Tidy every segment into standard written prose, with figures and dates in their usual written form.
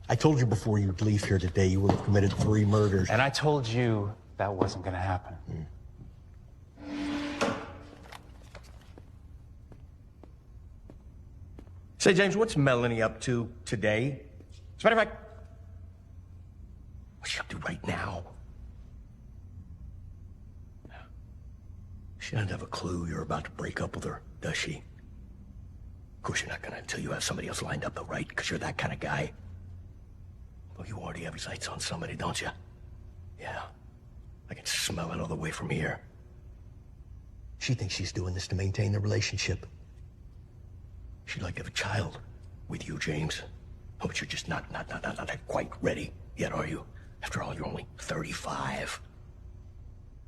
I told you before you'd leave here today you would have committed 3 murders. And I told you that wasn't gonna happen. Say, James, what's Melanie up to today? As a matter of fact, what's she up to right now? She doesn't have a clue you're about to break up with her, does she? Of course you're not gonna until you have somebody else lined up, though, right? Because you're that kind of guy. Well, you already have your sights on somebody, don't you? Yeah. I can smell it all the way from here. She thinks she's doing this to maintain the relationship. She'd like to have a child with you, James. Oh, but you're just not quite ready yet, are you? After all, you're only 35.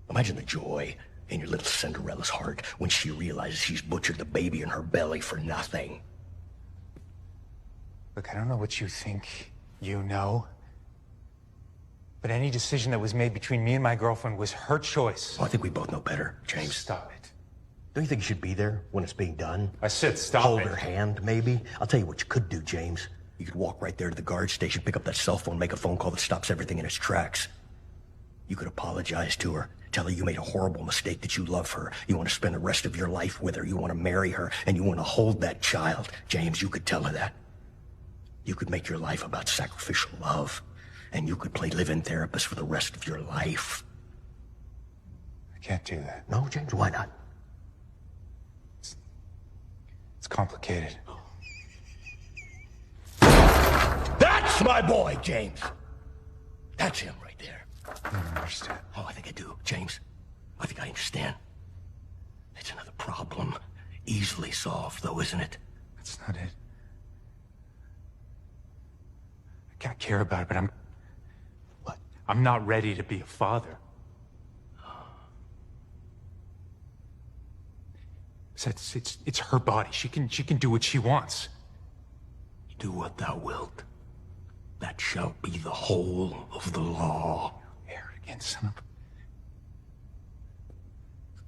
Imagine the joy in your little Cinderella's heart when she realizes she's butchered the baby in her belly for nothing. Look, I don't know what you think you know, but any decision that was made between me and my girlfriend was her choice. Well, I think we both know better, James. Stop it. Don't you think you should be there when it's being done? I said stop Hold it. her hand, maybe? I'll tell you what you could do, James. You could walk right there to the guard station, pick up that cell phone, make a phone call that stops everything in its tracks. You could apologize to her, tell her you made a horrible mistake, that you love her, you want to spend the rest of your life with her, you want to marry her, and you want to hold that child. James, you could tell her that. You could make your life about sacrificial love, and you could play live-in therapist for the rest of your life. I can't do that. No, James, why not? It's complicated. That's my boy, James. That's him right there. I don't understand. Oh, I think I do, James. I think I understand. It's another problem. Easily solved, though, isn't it? That's not it. I care about it, but What? I'm not ready to be a father. It's her body. She can do what she wants. Do what thou wilt. That shall be the whole of the law. Arrogant son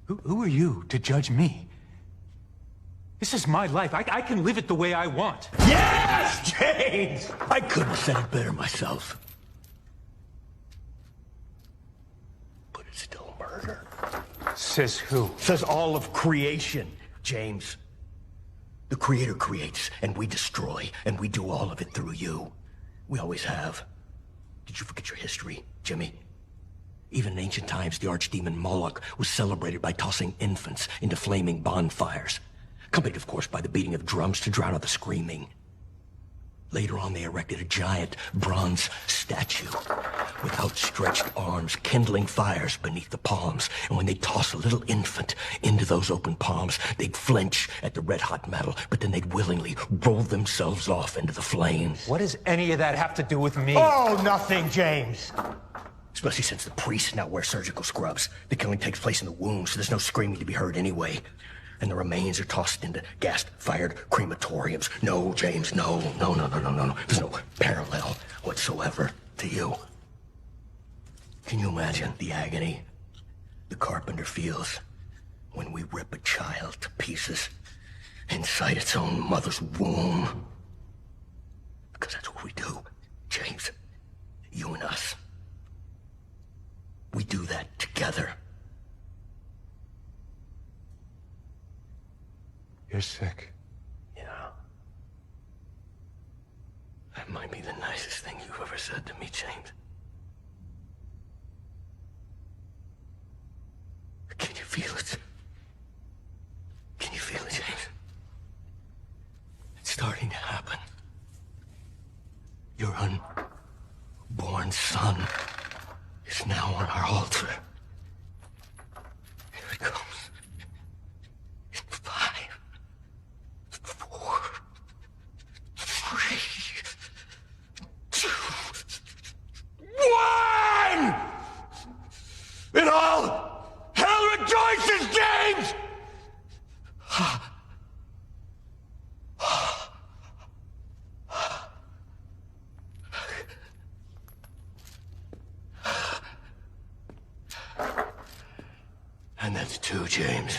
of... Who are you to judge me? This is my life. I can live it the way I want. Yes, James! I couldn't have said it better myself. But it's still murder. Says who? Says all of creation, James. The Creator creates, and we destroy, and we do all of it through you. We always have. Did you forget your history, Jimmy? Even in ancient times, the archdemon Moloch was celebrated by tossing infants into flaming bonfires, accompanied, of course, by the beating of drums to drown out the screaming. Later on, they erected a giant bronze statue with outstretched arms, kindling fires beneath the palms. And when they'd toss a little infant into those open palms, they'd flinch at the red-hot metal, but then they'd willingly roll themselves off into the flames. What does any of that have to do with me? Oh, nothing, James. Especially since the priests now wear surgical scrubs. The killing takes place in the womb, so there's no screaming to be heard anyway. And the remains are tossed into gas-fired crematoriums. No, James, no. There's no parallel whatsoever to you. Can you imagine the agony the carpenter feels when we rip a child to pieces inside its own mother's womb? Because that's what we do, James. You and us. We do that together. You're sick. Yeah. That might be the nicest thing you've ever said to me, James. Can you feel it? Can you feel it, James? It's starting to happen. Your unborn son is now on our altar. Here it comes. In 5, 4, 3, 2, 1! And all hell rejoices, James! And that's 2, James.